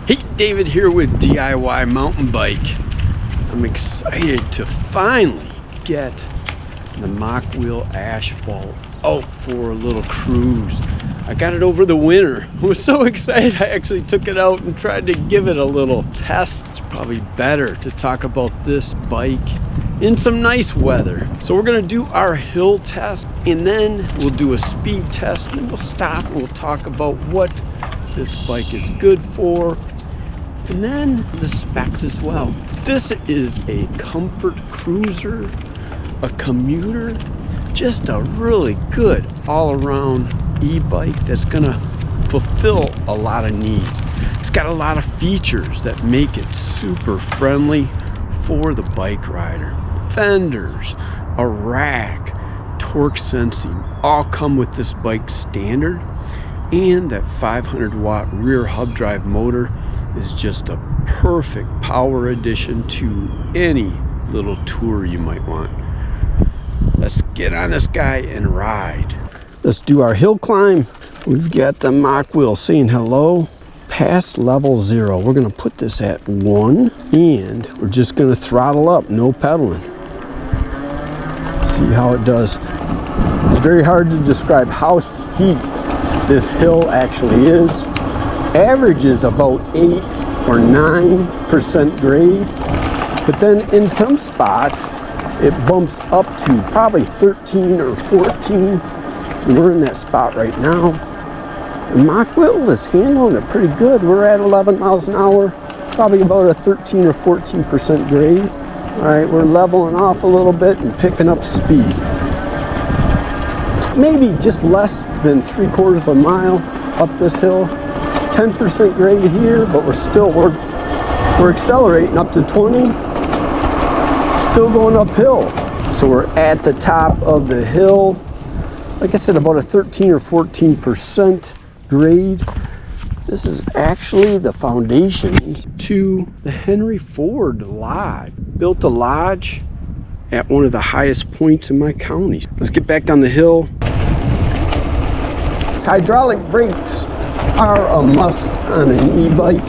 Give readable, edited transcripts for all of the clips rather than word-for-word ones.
Hey, David here with DIY Mountain Bike. I'm excited to finally get the Mokwheel Asphalt out for a little cruise. I got it over the winter. I was so excited I actually took it out and tried to give it a little test. It's probably better to talk about this bike in some nice weather. So we're gonna do our hill test and then we'll do a speed test and we'll stop and we'll talk about what this bike is good for and then the specs as well. This is a comfort cruiser, a commuter, just a really good all-around e-bike that's gonna fulfill a lot of needs. It's got a lot of features that make it super friendly for the bike rider. Fenders, a rack, torque sensing, all come with this bike standard, and that 500-watt rear hub drive motor is just a perfect power addition to any little tour you might want. Let's get on this guy and ride. Let's do our hill climb. We've got the Mokwheel saying hello. Pass level 0. We're gonna put this at 1 and we're just gonna throttle up, no pedaling. See how it does. It's very hard to describe how steep this hill actually is. Average is about 8 or 9% grade, but then in some spots it bumps up to probably 13 or 14. We're in that spot right now. The Mokwheel is handling it pretty good. We're at 11 miles an hour, probably about a 13 or 14% grade. All right, we're leveling off a little bit and picking up speed. Maybe just less than 3/4 of a mile up this hill. 10% grade here, but we're accelerating up to 20. Still going uphill. So we're at the top of the hill. Like I said, about a 13 or 14% grade. This is actually the foundation to the Henry Ford Lodge. Built a lodge at one of the highest points in my county. Let's get back down the hill. Hydraulic brakes are a must on an e-bike.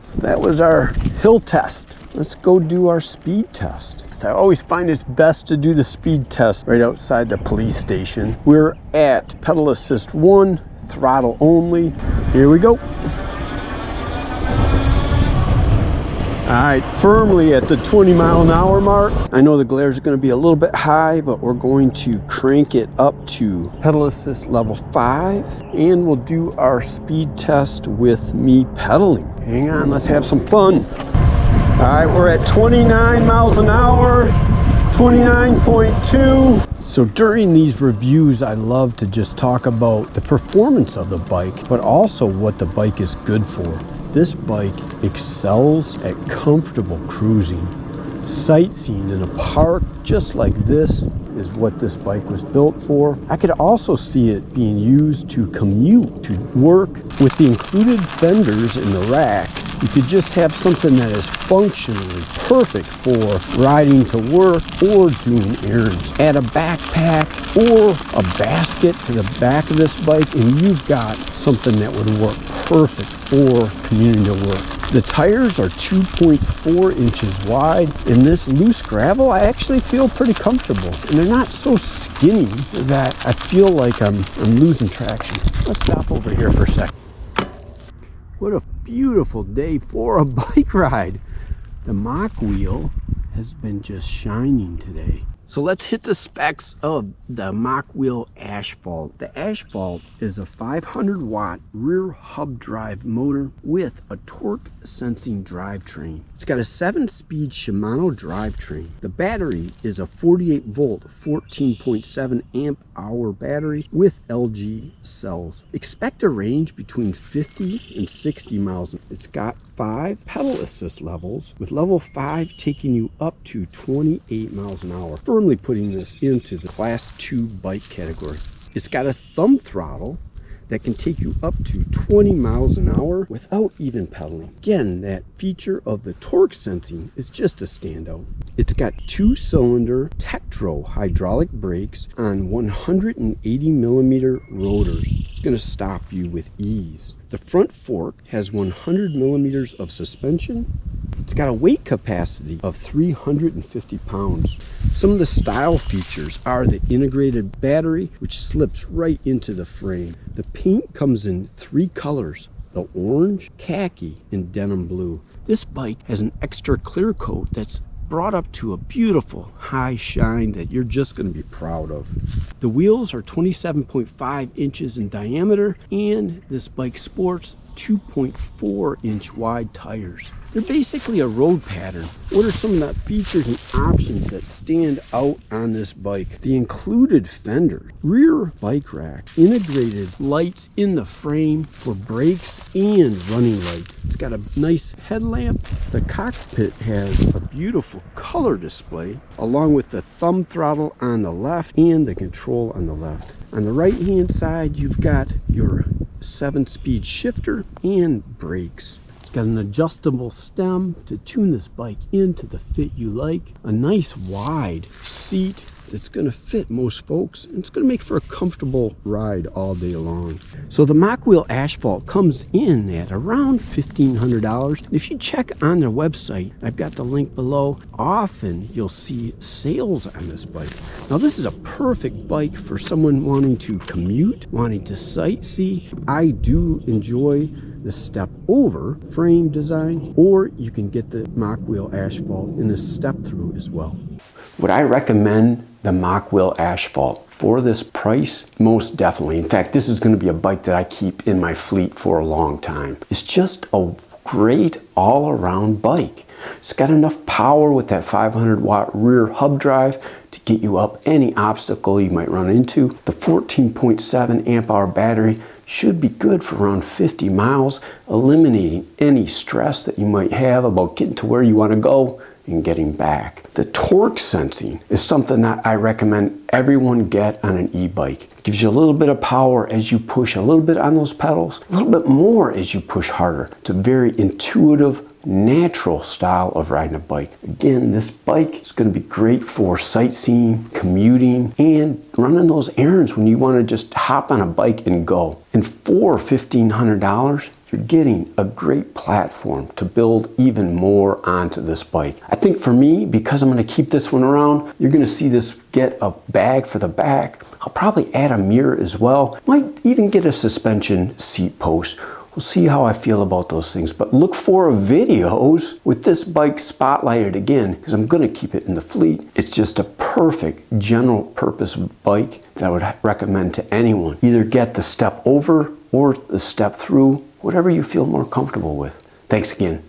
So that was our hill test. Let's go do our speed test. I always find it's best to do the speed test right outside the police station. We're at pedal assist 1, throttle only. Here we go. All right, firmly at the 20-mile-an-hour mark. I know the glare is going to be a little bit high, but we're going to crank it up to pedal assist level 5, and we'll do our speed test with me pedaling. Hang on, let's have some fun. All right, we're at 29 miles an hour, 29.2. So during these reviews, I love to just talk about the performance of the bike, but also what the bike is good for. This bike excels at comfortable cruising. Sightseeing in a park just like this is what this bike was built for. I could also see it being used to commute, to work. With the included fenders in the rack, you could just have something that is functionally perfect for riding to work or doing errands. Add a backpack or a basket to the back of this bike and you've got something that would work perfect for commuting to work. The tires are 2.4 inches wide. In this loose gravel, I actually feel pretty comfortable. And they're not so skinny that I feel like I'm losing traction. Let's stop over here for a second. What a beautiful day for a bike ride. The Mokwheel has been just shining today. So let's hit the specs of the Mokwheel Asphalt. The Asphalt is a 500-watt rear hub drive motor with a torque sensing drivetrain. It's got a 7-speed Shimano drivetrain. The battery is a 48-volt, 14.7 amp hour battery with LG cells. Expect a range between 50 and 60 miles. It's got 5 pedal assist levels, with level 5 taking you up to 28 miles an hour. Firmly putting this into the class 2 bike category. It's got a thumb throttle that can take you up to 20 miles an hour without even pedaling. Again, that feature of the torque sensing is just a standout. It's got 2-cylinder Tektro hydraulic brakes on 180 millimeter rotors. It's going to stop you with ease. The front fork has 100 millimeters of suspension. It's got a weight capacity of 350 pounds. Some of the style features are the integrated battery, which slips right into the frame. The paint comes in 3 colors: the orange, khaki, and denim blue. This bike has an extra clear coat that's brought up to a beautiful high shine that you're just going to be proud of. The wheels are 27.5 inches in diameter, and this bike sports 2.4-inch wide tires. They're basically a road pattern. What are some of the features and options that stand out on this bike? The included fender, rear bike rack, integrated lights in the frame for brakes and running lights. It's got a nice headlamp. The cockpit has a beautiful color display, along with the thumb throttle on the left and the control on the left. On the right hand side, you've got your 7-speed shifter and brakes. Got an adjustable stem to tune this bike into the fit you like. A nice wide seat that's going to fit most folks, and it's going to make for a comfortable ride all day long. So the Mokwheel Asphalt comes in at around $1,500. If you check on their website, I've got the link below, often you'll see sales on this bike. Now this is a perfect bike for someone wanting to commute, wanting to sightsee. I do enjoy the step over frame design, or you can get the Mokwheel Asphalt in a step through as well. Would I recommend the Mokwheel Asphalt for this price? Most definitely. In fact, this is going to be a bike that I keep in my fleet for a long time. It's just a great all-around bike. It's got enough power with that 500-watt rear hub drive to get you up any obstacle you might run into. The 14.7 amp hour battery should be good for around 50 miles, eliminating any stress that you might have about getting to where you want to go and getting back. The torque sensing is something that I recommend everyone get on an e-bike. It gives you a little bit of power as you push a little bit on those pedals, a little bit more as you push harder. It's a very intuitive, natural style of riding a bike. Again, this bike is going to be great for sightseeing, commuting, and running those errands when you want to just hop on a bike and go. And for $1,500, you're getting a great platform to build even more onto this bike. I think for me, because I'm going to keep this one around, you're going to see this get a bag for the back. I'll probably add a mirror as well. Might even get a suspension seat post. We'll see how I feel about those things, but look for videos with this bike spotlighted again, because I'm going to keep it in the fleet. It's just a perfect general purpose bike that I would recommend to anyone. Either get the step over or the step through, whatever you feel more comfortable with. Thanks again.